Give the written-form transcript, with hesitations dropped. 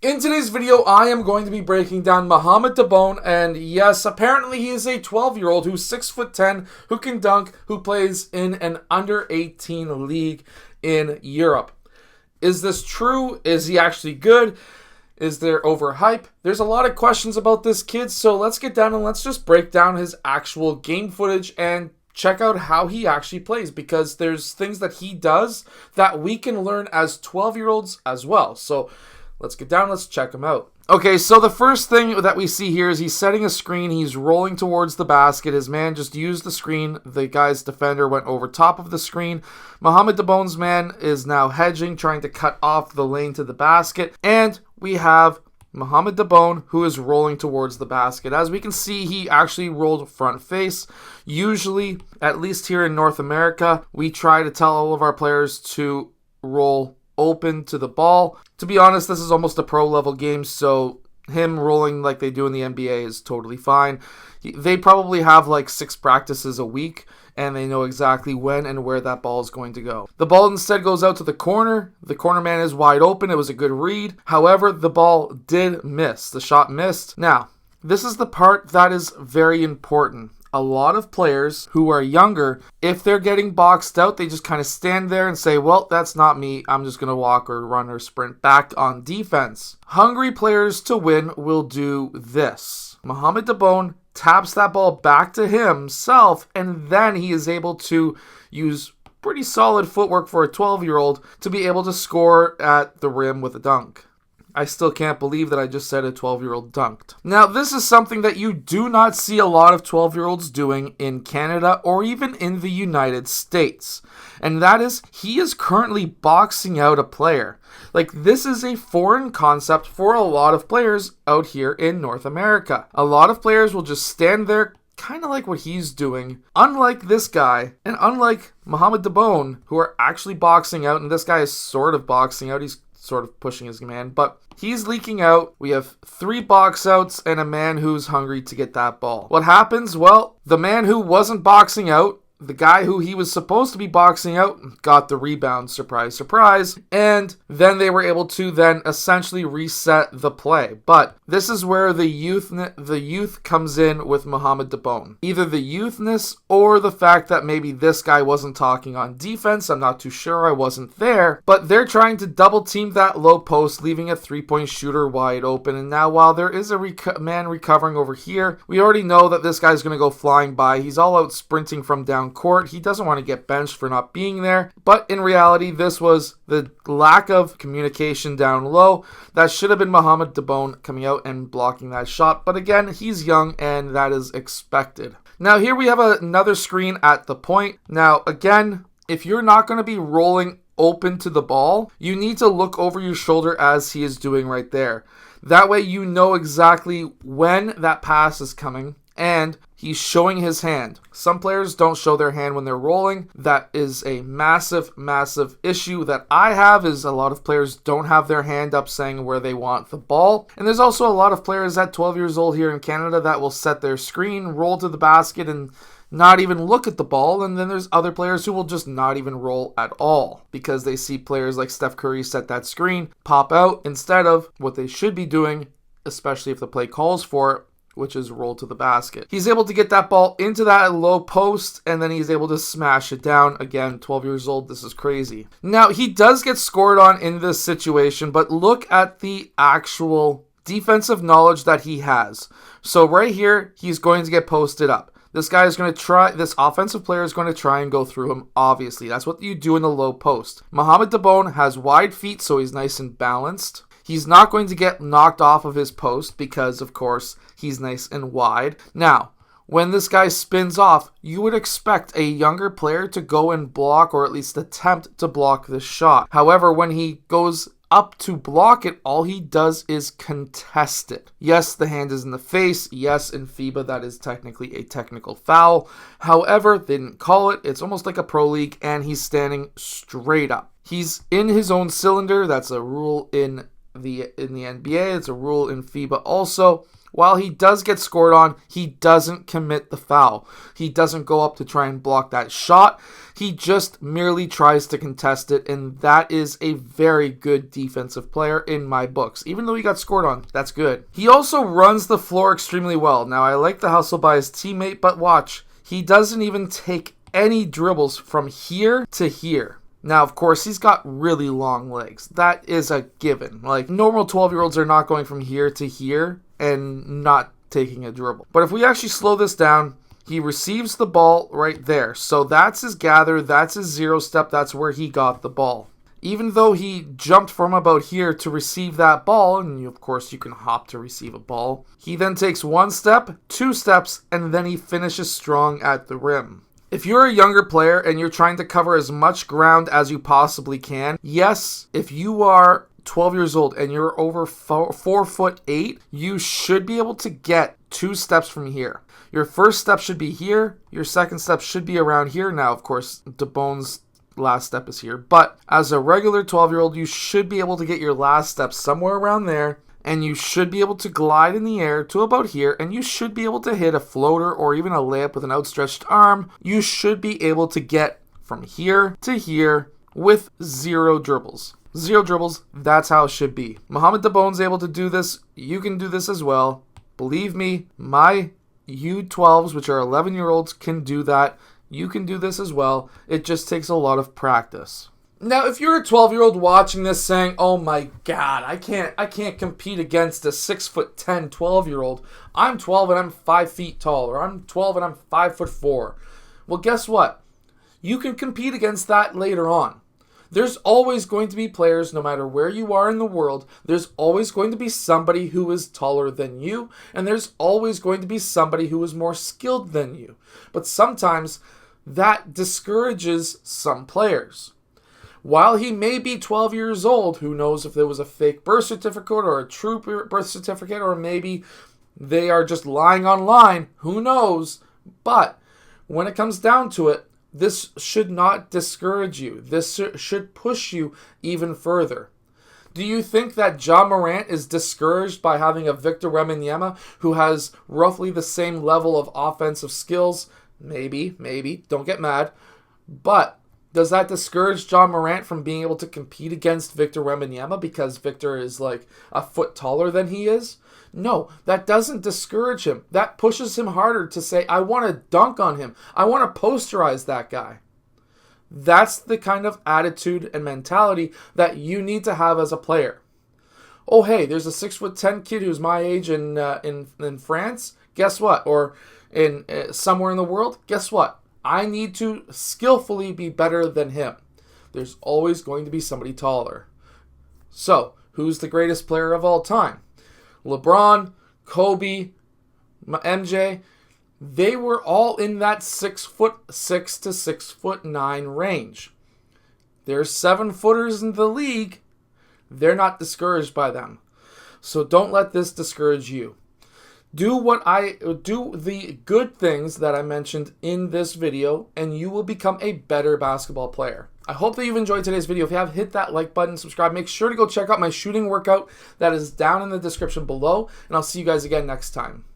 In today's video, I am going to be breaking down Mohamed Dabone, and yes, apparently he is a 12-year-old who's 6'10", who can dunk, who plays in an under-18 league in Europe. Is this true? Is he actually good? Is there overhype? There's a lot of questions about this kid, so let's get down and let's just break down his actual game footage and check out how he actually plays, because there's things that he does that we can learn as 12-year-olds as well. So let's get down, let's check him out. Okay, so the first thing that we see here is he's setting a screen. He's rolling towards the basket. His man just used the screen. The guy's defender went over top of the screen. Mohamed Dabone's man is now hedging, trying to cut off the lane to the basket. And we have Mohamed Dabone, who is rolling towards the basket. As we can see, he actually rolled front face. Usually, at least here in North America, we try to tell all of our players to roll open to the ball. To be honest, this is almost a pro level game, so him rolling like they do in the NBA is totally fine. They probably have like 6 practices a week, and they know exactly when and where that ball is going to go. The ball instead goes out to the corner. The corner man is wide open. It was a good read. However, the ball did miss. The shot missed. Now, this is the part that is very important. A lot of players who are younger, if they're getting boxed out, they just kind of stand there and say, well, that's not me. I'm just going to walk or run or sprint back on defense. Hungry players to win will do this. Mohamed Dabone taps that ball back to himself, and then he is able to use pretty solid footwork for a 12-year-old to be able to score at the rim with a dunk. I still can't believe that I just said a 12-year-old dunked. Now, this is something that you do not see a lot of 12-year-olds doing in Canada or even in the United States. And that is, he is currently boxing out a player. Like, this is a foreign concept for a lot of players out here in North America. A lot of players will just stand there, kind of like what he's doing. Unlike this guy, and unlike Mohamed Dabone, who are actually boxing out, and this guy is sort of boxing out. He's sort of pushing his man, but he's leaking out. We have 3 box outs and a man who's hungry to get that ball. What happens? Well, the man who wasn't boxing out, the guy who he was supposed to be boxing out, got the rebound, surprise, surprise, and then they were able to then essentially reset the play. But this is where the youth comes in with Mohamed Dabone. Either the youthness or the fact that maybe this guy wasn't talking on defense. I'm not too sure, I wasn't there. But they're trying to double team that low post, leaving a 3-point shooter wide open. And now while there is a man recovering over here, we already know that this guy's going to go flying by. He's all out sprinting from down court. He doesn't want to get benched for not being there, but in reality, this was the lack of communication down low. That should have been Mohamed Dabone coming out and blocking that shot, but again, he's young and that is expected. Now here we have another screen at the point. Now again, if you're not going to be rolling open to the ball, you need to look over your shoulder as he is doing right there. That way you know exactly when that pass is coming, and he's showing his hand. Some players don't show their hand when they're rolling. That is a massive, massive issue that I have, is a lot of players don't have their hand up saying where they want the ball. And there's also a lot of players at 12 years old here in Canada that will set their screen, roll to the basket, and not even look at the ball. And then there's other players who will just not even roll at all because they see players like Steph Curry set that screen, pop out, instead of what they should be doing, especially if the play calls for it, which is roll to the basket. He's able to get that ball into that low post, and then he's able to smash it down. Again, 12 years old, this is crazy. Now, he does get scored on in this situation, but look at the actual defensive knowledge that he has. So right here, he's going to get posted up. This offensive player is going to try and go through him, obviously. That's what you do in the low post. Mohamed Dabone has wide feet, so he's nice and balanced. He's not going to get knocked off of his post because, of course, he's nice and wide. Now, when this guy spins off, you would expect a younger player to go and block, or at least attempt to block this shot. However, when he goes up to block it, all he does is contest it. Yes, the hand is in the face. Yes, in FIBA, that is technically a technical foul. However, they didn't call it. It's almost like a pro league, and he's standing straight up. He's in his own cylinder. That's a rule in in the NBA. It's a rule in FIBA also. While he does get scored on, he doesn't commit the foul. He doesn't go up to try and block that shot. He just merely tries to contest it, and that is a very good defensive player in my books. Even though he got scored on, that's good. He also runs the floor extremely well. Now, I like the hustle by his teammate, but watch. He doesn't even take any dribbles from here to here. Now, of course, he's got really long legs. That is a given. Like, normal 12-year-olds are not going from here to here and not taking a dribble. But if we actually slow this down, he receives the ball right there. So that's his gather, that's his zero step, that's where he got the ball. Even though he jumped from about here to receive that ball, and of course you can hop to receive a ball, he then takes 1 step, 2 steps, and then he finishes strong at the rim. If you're a younger player and you're trying to cover as much ground as you possibly can, yes, if you are 12 years old and you're over 4'8", you should be able to get 2 steps from here. Your first step should be here. Your second step should be around here. Now, of course, Dabone's last step is here. But as a regular 12-year-old, you should be able to get your last step somewhere around there. And you should be able to glide in the air to about here. And you should be able to hit a floater or even a layup with an outstretched arm. You should be able to get from here to here with 0 dribbles. 0 dribbles, that's how it should be. Mohamed Dabone's able to do this. You can do this as well. Believe me, my U12s, which are 11-year-olds, can do that. You can do this as well. It just takes a lot of practice. Now, if you're a 12-year-old watching this saying, oh my God, I can't compete against a 6'10", 12-year-old. I'm 12 and I'm 5 feet tall, or I'm 12 and I'm 5'4". Well, guess what? You can compete against that later on. There's always going to be players, no matter where you are in the world, there's always going to be somebody who is taller than you, and there's always going to be somebody who is more skilled than you. But sometimes that discourages some players. While he may be 12 years old, who knows if there was a fake birth certificate or a true birth certificate, or maybe they are just lying online, who knows? But when it comes down to it, this should not discourage you. This should push you even further. Do you think that Ja Morant is discouraged by having a Victor Wmbenyama who has roughly the same level of offensive skills? Maybe. Don't get mad. But does that discourage Ja Morant from being able to compete against Victor Wmbenyama because Victor is like a foot taller than he is? No, that doesn't discourage him. That pushes him harder to say, I want to dunk on him. I want to posterize that guy. That's the kind of attitude and mentality that you need to have as a player. Oh, hey, there's a 6'10" kid who's my age in France. Guess what? Or in somewhere in the world. Guess what? I need to skillfully be better than him. There's always going to be somebody taller. So, who's the greatest player of all time? LeBron, Kobe, MJ, they were all in that 6'6" to 6'9" range. There's 7-footers in the league. They're not discouraged by them. So don't let this discourage you. Do the good things that I mentioned in this video, and you will become a better basketball player. I hope that you've enjoyed today's video. If you have, hit that like button, subscribe. Make sure to go check out my shooting workout that is down in the description below, and I'll see you guys again next time.